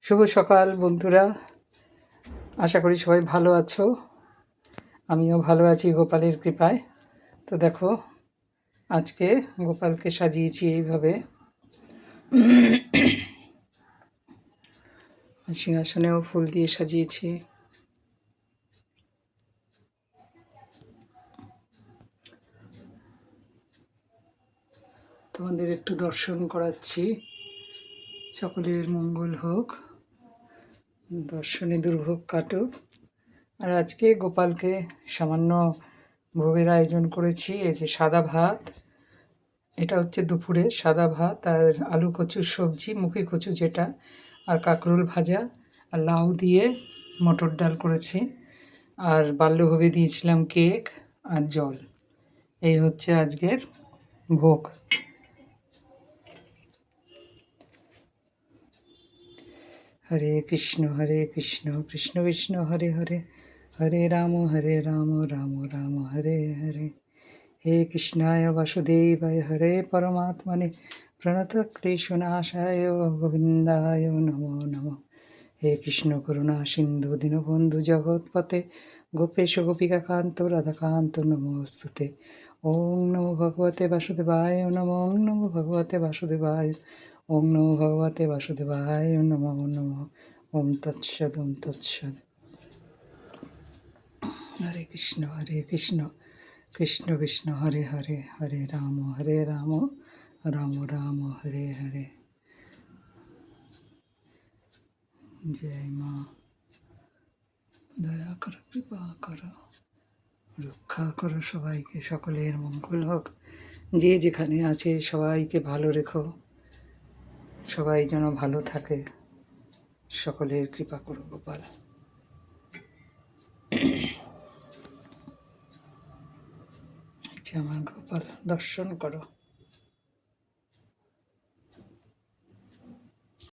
শুভ সকাল বন্ধুরা, আশা করি সবাই ভালো আছো। আমিও ভালো আছি গোপালের কৃপায়। তো দেখো, আজকে গোপালকে সাজিয়েছি এইভাবে, সিংহাসনেও ফুল দিয়ে সাজিয়েছি। তোমাদের একটু দর্শন করাচ্ছি। সকলের মঙ্গল হোক, দর্শনে দুর্ভোগ কাটুক। আর আজকে গোপালকে সামান্য ভোগের আয়োজন করেছি। এই যে সাদা ভাত, এটা হচ্ছে দুপুরে সাদা ভাত আর আলু কচুর সবজি, মুখি কচু যেটা, আর কাঁকরোল ভাজা, আর লাউ দিয়ে মটর ডাল করেছি। আর বাল্যভোগে দিয়েছিলাম কেক আর জল। এই হচ্ছে আজকের ভোগ। হরে কৃষ্ণ কৃষ্ণ কৃষ্ণ হরে হরে, হরে রাম রাম রাম হরে হরে। हे कृष्णाय वासुदेवाय हरे परमात्मने प्रणतक्लेशनाशाय गोविन्दाय नमो नमः। हे कृष्ण करुणा सिन्धु दीनबन्धु जगत्पते गोपेश गोपिकान्त राधाकान्त नमोस्तुते। ॐ नमो भगवते वासुदेवाय नमो नमो भगवते वासुदेवाय, ॐ नमो भगवते वासुदेवाय नमो नमः। ॐ तत्सद ॐ तत्सद। हरे कृष्ण কৃষ্ণ কৃষ্ণ হরে হরে, হরে রাম রাম রাম হরে হরে। জয় মা, দয়া করো, কৃপা করো, রক্ষা করো সবাইকে, সকলের মঙ্গল হোক। যে যেখানে আছে সবাইকে ভালো রেখো, সবাই যেন ভালো থাকে, সকলের কৃপা করো গোপাল। আমার গোপাল, দর্শন করো।